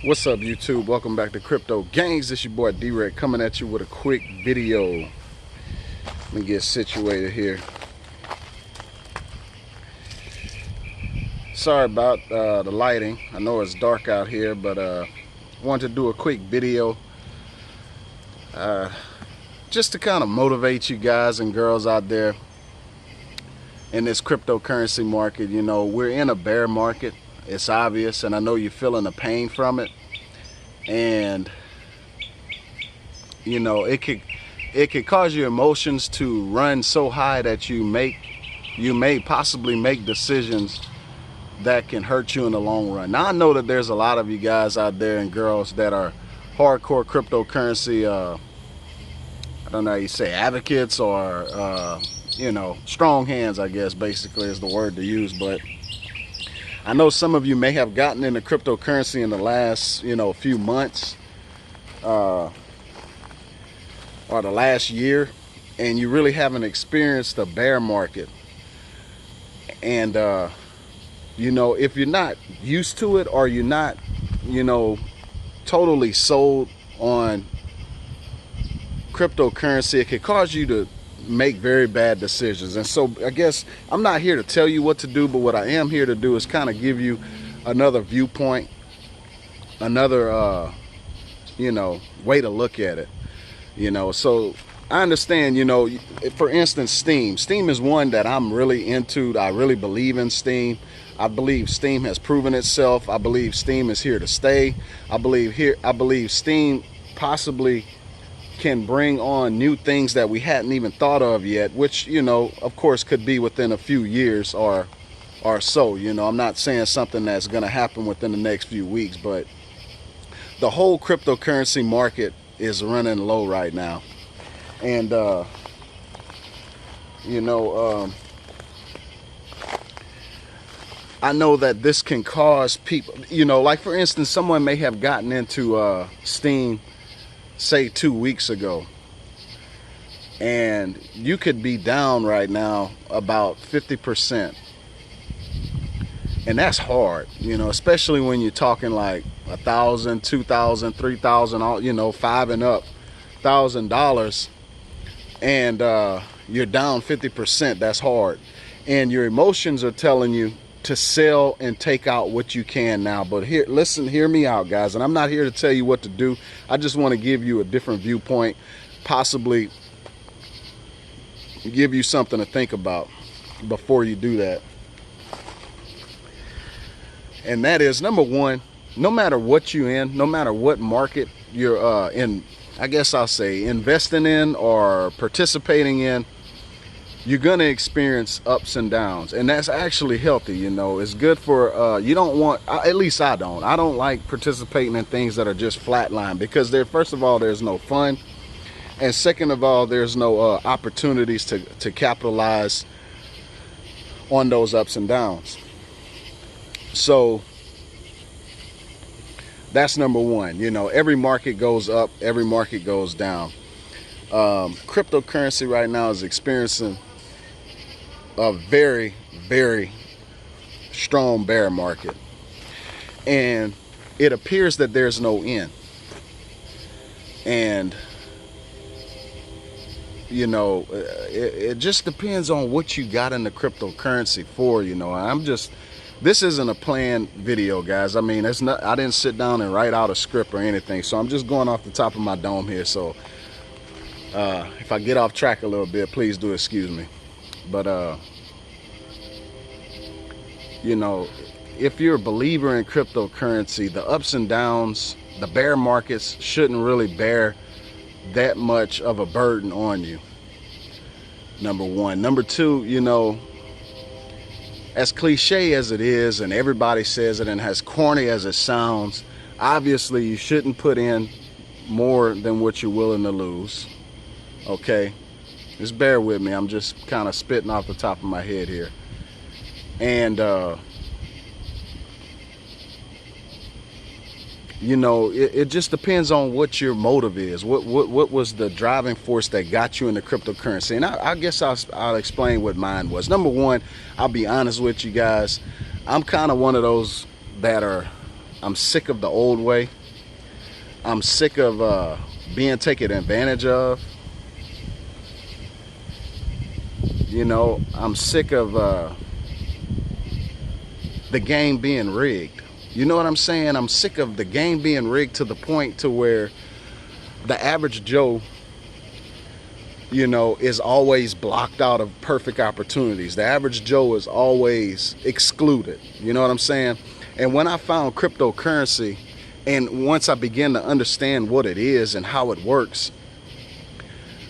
What's up, YouTube? Welcome back to Crypto Gangs. It's your boy D-Rec coming at you with a quick video. Let me get situated here. Sorry about the lighting. I know it's dark out here, but wanted to do a quick video just to kind of motivate you guys and girls out there in this cryptocurrency market. You know, we're in a bear market. It's obvious, and I know you're feeling the pain from it. And you know, it could cause your emotions to run so high that you may possibly make decisions that can hurt you in the long run. Now I know that there's a lot of you guys out there and girls that are hardcore cryptocurrency I don't know how you say, advocates, or you know, strong hands, I guess basically is the word to use. But I know some of you may have gotten into cryptocurrency in the last, few months or the last year, and you really haven't experienced a bear market. And if you're not used to it, or you're not, totally sold on cryptocurrency, it could cause you to make very bad decisions. And so I guess I'm not here to tell you what to do, but what I am here to do is kind of give you another viewpoint, another way to look at it. So I understand, for instance, STEEM is one that I'm really into. I really believe in STEEM. I believe STEEM has proven itself. I believe STEEM is here to stay. I believe STEEM possibly can bring on new things that we hadn't even thought of yet, which, of course could be within a few years or so. I'm not saying something that's going to happen within the next few weeks, but the whole cryptocurrency market is running low right now. And I know that this can cause people, like for instance, someone may have gotten into STEEM say 2 weeks ago, and you could be down right now about 50%. And that's hard, especially when you're talking like $1,000, $2,000, $3,000, $5 and up $1,000, and you're down 50%. That's hard, and your emotions are telling you to sell and take out what you can now. But hear me out, guys, and I'm not here to tell you what to do. I just want to give you a different viewpoint, possibly give you something to think about before you do that. And that is, number one, no matter what you're in, no matter what market you're in, I guess I'll say investing in or participating in, you're gonna experience ups and downs, and that's actually healthy. It's good for you don't want, at least I don't like participating in things that are just flatline, because first of all, there's no fun, and second of all, there's no opportunities to capitalize on those ups and downs. So that's number one. Every market goes up, every market goes down. Cryptocurrency right now is experiencing a very, very strong bear market, and it appears that there's no end. And it just depends on what you got in the cryptocurrency for. This isn't a planned video, guys. I mean, I didn't sit down and write out a script or anything, so I'm just going off the top of my dome here. So if I get off track a little bit, please do excuse me. But if you're a believer in cryptocurrency, the ups and downs, the bear markets shouldn't really bear that much of a burden on you. Number one. Number two, as cliche as it is, and everybody says it, and as corny as it sounds, obviously you shouldn't put in more than what you're willing to lose. Okay, just bear with me. I'm just kind of spitting off the top of my head here. And it just depends on what your motive is. What was the driving force that got you into cryptocurrency? And I guess I'll explain what mine was. Number one, I'll be honest with you guys, I'm kind of one of those that are I'm sick of the old way. I'm sick of being taken advantage of. You know, I'm sick of the game being rigged. You know what I'm saying? I'm sick of the game being rigged to the point to where the average Joe, you know, is always blocked out of perfect opportunities. The average Joe is always excluded. You know what I'm saying? And when I found cryptocurrency, and once I began to understand what it is and how it works,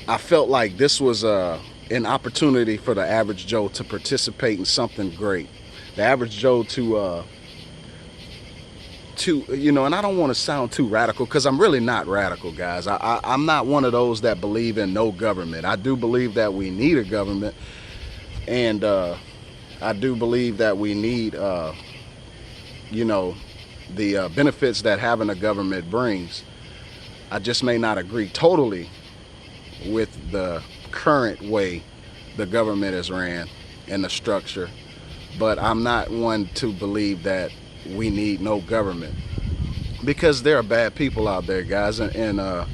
I felt like this was an opportunity for the average Joe to participate in something great. The average Joe to you know, and I don't want to sound too radical, because I'm really not radical, guys. I'm not one of those that believe in no government. I do believe that we need a government, and I do believe that we need, you know, the benefits that having a government brings. I just may not agree totally with the current way the government is ran and the structure, but I'm not one to believe that we need no government, because there are bad people out there, guys, and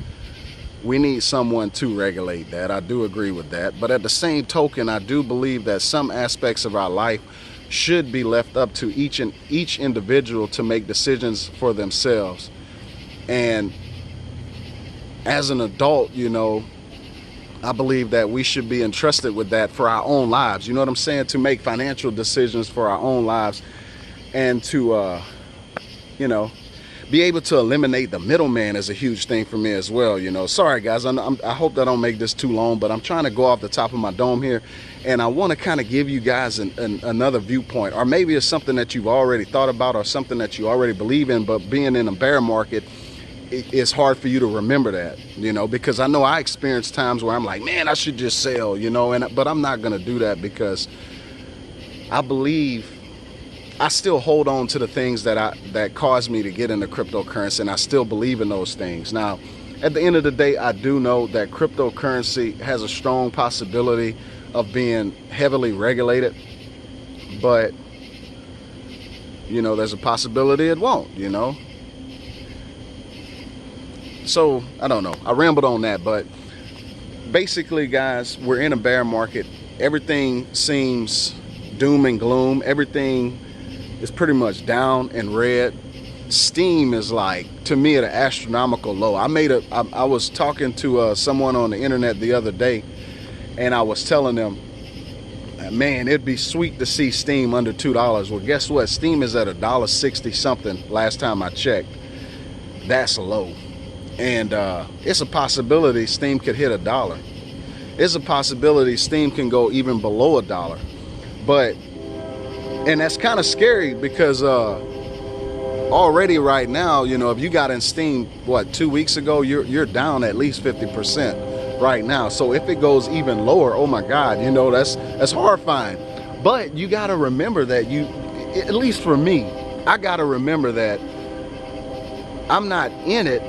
we need someone to regulate that. I do agree with that, but at the same token, I do believe that some aspects of our life should be left up to each individual to make decisions for themselves. And as an adult, you know, I believe that we should be entrusted with that for our own lives. You know what I'm saying? To make financial decisions for our own lives, and to, you know, be able to eliminate the middleman is a huge thing for me as well. You know, sorry guys, I hope that I don't make this too long, but I'm trying to go off the top of my dome here, and I want to kind of give you guys another viewpoint, or maybe it's something that you've already thought about, or something that you already believe in, but being in a bear market, it's hard for you to remember that, you know, because I know I experienced times where I'm like, man, I should just sell, you know, but I'm not going to do that, because I believe I still hold on to the things that caused me to get into cryptocurrency, and I still believe in those things. Now, at the end of the day, I do know that cryptocurrency has a strong possibility of being heavily regulated, but, you know, there's a possibility it won't, you know. So, I don't know. I rambled on that, but basically, guys, we're in a bear market. Everything seems doom and gloom. Everything is pretty much down and red. Steam is, like, to me, at an astronomical low. I was talking to someone on the internet the other day, and I was telling them, man, it'd be sweet to see Steam under $2. Well, guess what? Steam is at $1.60 something last time I checked. That's low. And it's a possibility Steam could hit $1. It's a possibility Steam can go even below $1. But, and that's kind of scary, because already right now, you know, if you got in Steam, what, 2 weeks ago, you're down at least 50% right now. So if it goes even lower, oh my God, you know, that's horrifying. But you got to remember that at least for me, I got to remember that I'm not in it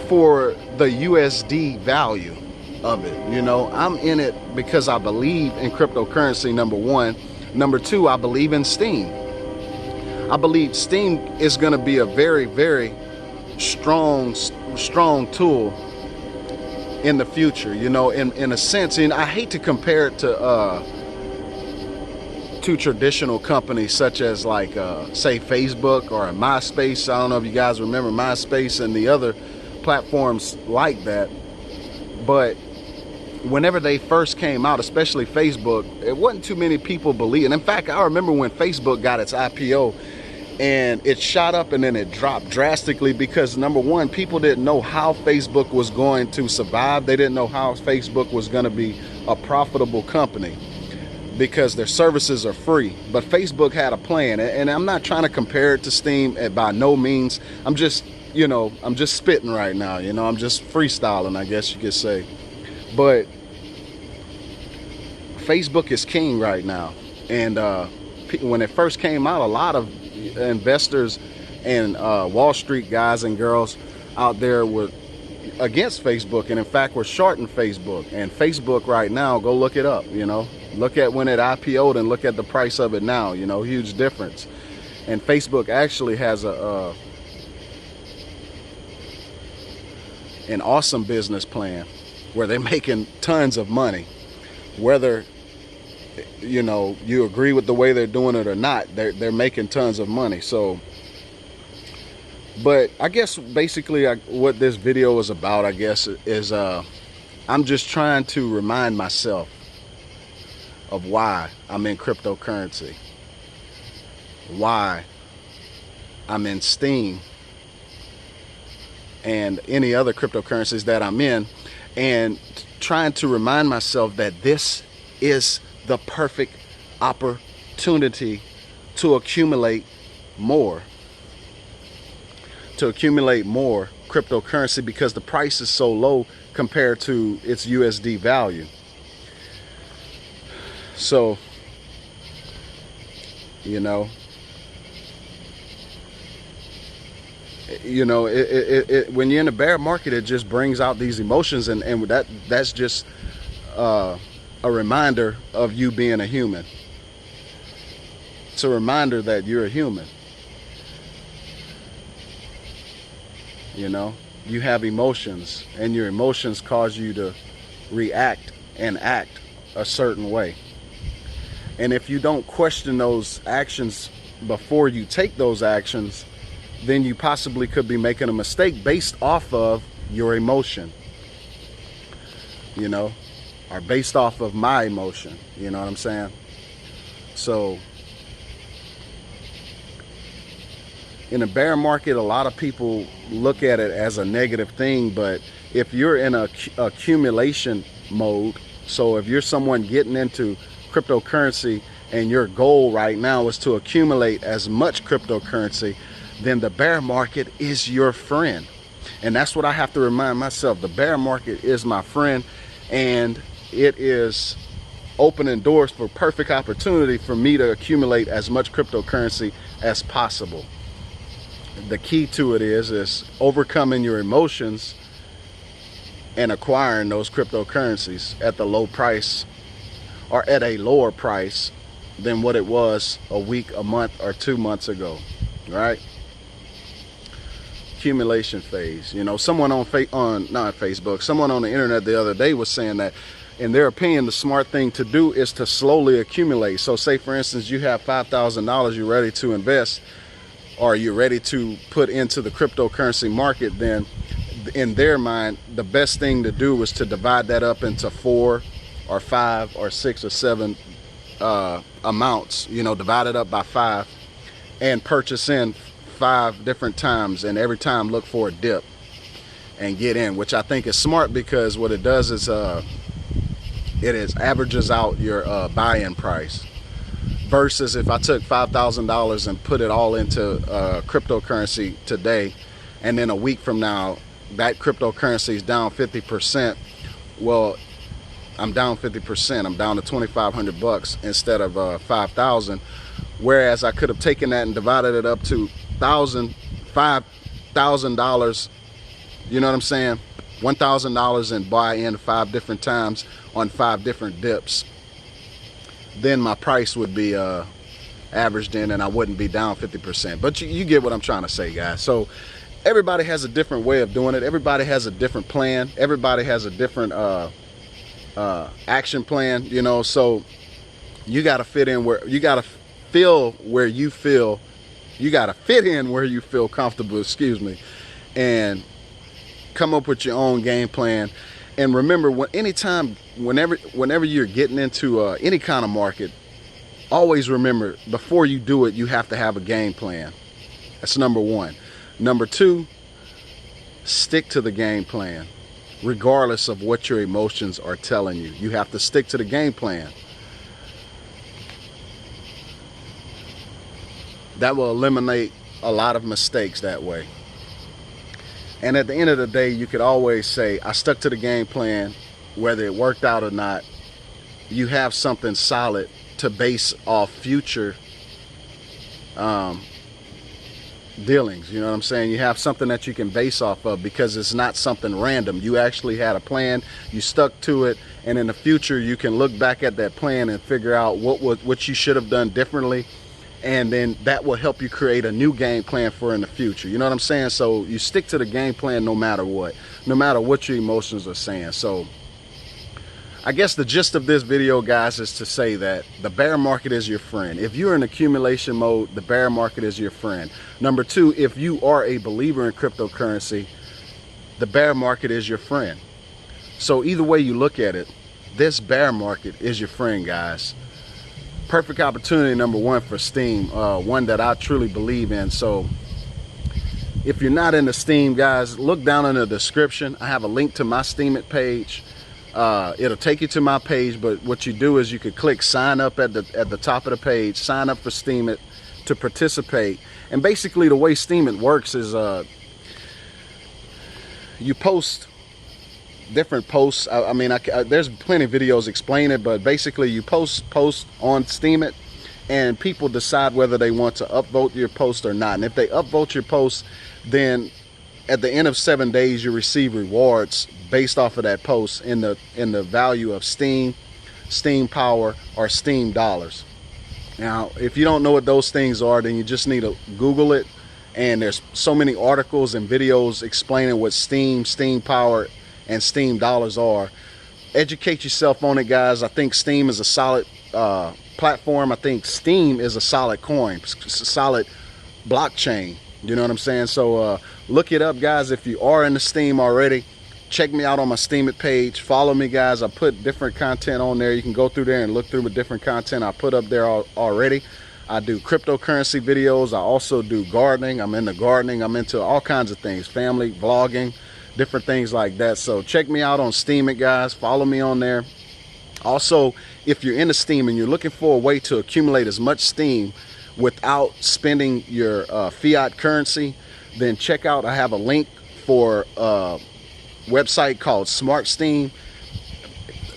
for the USD value of it. You know, I'm in it because I believe in cryptocurrency, number one. Number two, I believe in Steam. I believe Steam is going to be a very, very strong tool in the future, you know, in a sense. And I hate to compare it to traditional companies such as, like, say, Facebook or MySpace. I don't know if you guys remember MySpace and the other platforms like that, but whenever they first came out, especially Facebook, it wasn't too many people believing. In fact, I remember when Facebook got its IPO, and it shot up and then it dropped drastically, because number one, people didn't know how Facebook was going to survive. They didn't know how Facebook was going to be a profitable company, because their services are free. But Facebook had a plan, and I'm not trying to compare it to Steam by no means. I'm just, you know, I'm just spitting right now, you know, I'm just freestyling, I guess you could say. But Facebook is king right now. And when it first came out, a lot of investors and Wall Street guys and girls out there were against Facebook, and in fact were shorting Facebook. And Facebook right now, go look it up, you know, look at when it IPO'd and look at the price of it now, you know, huge difference. And Facebook actually has an awesome business plan where they're making tons of money, whether you agree with the way they're doing it or not, they're making tons of money. So, but I guess basically what this video is about, I guess, is I'm just trying to remind myself of why I'm in cryptocurrency, why I'm in STEEM and any other cryptocurrencies that I'm in, and trying to remind myself that this is the perfect opportunity to accumulate more cryptocurrency, because the price is so low compared to its USD value. So, when you're in a bear market, it just brings out these emotions, and that's just a reminder of you being a human. It's a reminder that you're a human. You have emotions, and your emotions cause you to react and act a certain way. And if you don't question those actions before you take those actions, then you possibly could be making a mistake based off of your emotion, or based off of my emotion. You know what I'm saying? So in a bear market, a lot of people look at it as a negative thing, but if you're in a accumulation mode, so if you're someone getting into cryptocurrency and your goal right now is to accumulate as much cryptocurrency, then the bear market is your friend. And that's what I have to remind myself. The bear market is my friend, and it is opening doors for perfect opportunity for me to accumulate as much cryptocurrency as possible. The key to it is overcoming your emotions and acquiring those cryptocurrencies at the low price, or at a lower price than what it was a week, a month, or 2 months ago, right? Accumulation phase. Someone on Facebook, someone on the internet the other day was saying that, in their opinion, the smart thing to do is to slowly accumulate. So say, for instance, you have $5,000 you're ready to invest, or you're ready to put into the cryptocurrency market, then in their mind, the best thing to do is to divide that up into 4 or 5 or 6 or 7 amounts, divide it up by 5 and purchase in 5 different times, and every time look for a dip and get in, which I think is smart, because what it does is it averages out your buy-in price. Versus if I took $5,000 and put it all into cryptocurrency today, and then a week from now that cryptocurrency is down 50%, well, I'm down 50%. I'm down to $2,500 instead of $5,000. Whereas I could have taken that and divided it up to $5,000. You know what I'm saying? $1,000 and buy in 5 different times on 5 different dips. Then my price would be averaged in, and I wouldn't be down 50%. But you get what I'm trying to say, guys. So everybody has a different way of doing it. Everybody has a different plan. Everybody has a different action plan, so you got to fit in where you got to feel where you feel. You got to fit in where you feel comfortable, and come up with your own game plan. And remember, whenever you're getting into any kind of market, always remember, before you do it, you have to have a game plan. That's number 1. Number 2, stick to the game plan, regardless of what your emotions are telling you. You have to stick to the game plan. That will eliminate a lot of mistakes that way. And at the end of the day, you could always say, I stuck to the game plan, whether it worked out or not. You have something solid to base off future dealings. You know what I'm saying? You have something that you can base off of, because it's not something random. You actually had a plan, you stuck to it, and in the future you can look back at that plan and figure out what you should have done differently, and then that will help you create a new game plan for in the future. You know what I'm saying? So you stick to the game plan no matter what your emotions are saying. So I guess the gist of this video, guys, is to say that the bear market is your friend. If you're in accumulation mode, the bear market is your friend. Number two, if you are a believer in cryptocurrency, the bear market is your friend. So either way you look at it, this bear market is your friend, guys. Perfect opportunity, number one, for STEEM, one that I truly believe in. So if you're not into STEEM, guys, look down in the description. I have a link to my Steem It page. It'll take you to my page, but what you do is you could click sign up at the top of the page, sign up for Steem It to participate. And basically the way Steem It works is you post different posts. I mean, there's plenty of videos explain it, but basically you post on Steem It, and people decide whether they want to upvote your post or not. And if they upvote your post, then at the end of 7 days you receive rewards based off of that post in the value of Steem power, or Steem dollars. Now, if you don't know what those things are, then you just need to Google it, and there's so many articles and videos explaining what Steem power, and Steem dollars are. Educate yourself on it, guys. I think Steem is a solid platform. I think Steem is a solid coin, a solid blockchain. You know what I'm saying? So look it up, guys. If you are into Steem already, check me out on my Steem It page. Follow me, guys. I put different content on there. You can go through there and look through the different content I put up there already. I do cryptocurrency videos. I also do gardening. I'm into gardening. I'm into all kinds of things, family, vlogging, different things like that. So check me out on Steem It, guys. Follow me on there. Also, if you're into Steem and you're looking for a way to accumulate as much Steem without spending your fiat currency, then check out, I have a link for a website called SmartSTEEM.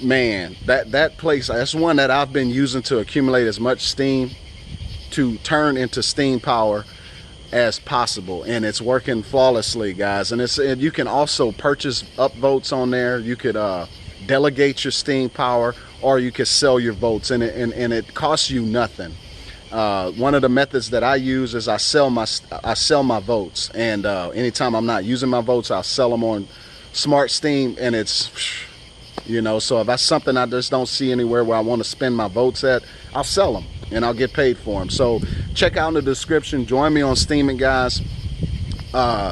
Man, that place, that's one that I've been using to accumulate as much Steem to turn into Steem power as possible, and it's working flawlessly, guys. And you can also purchase upvotes on there. You could delegate your Steem power, or you could sell your votes, and it costs you nothing. One of the methods that I use is I sell my votes, and anytime I'm not using my votes, I'll sell them on SmartSTEEM, and it's, you know, so if that's something I just don't see anywhere where I want to spend my votes at, I'll sell them and I'll get paid for them. So check out in the description, join me on Steem It, guys.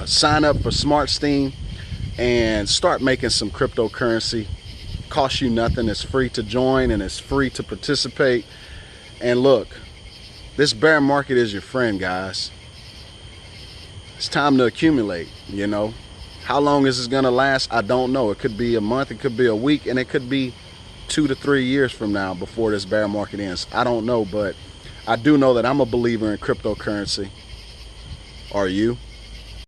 Sign up for SmartSTEEM and start making some cryptocurrency. Costs you nothing. It's free to join and it's free to participate. And look, this bear market is your friend, guys. It's time to accumulate, you know. How long is this gonna last? I don't know. It could be a month, it could be a week, and it could be 2 to 3 years from now before this bear market ends. I don't know, but I do know that I'm a believer in cryptocurrency. Are you?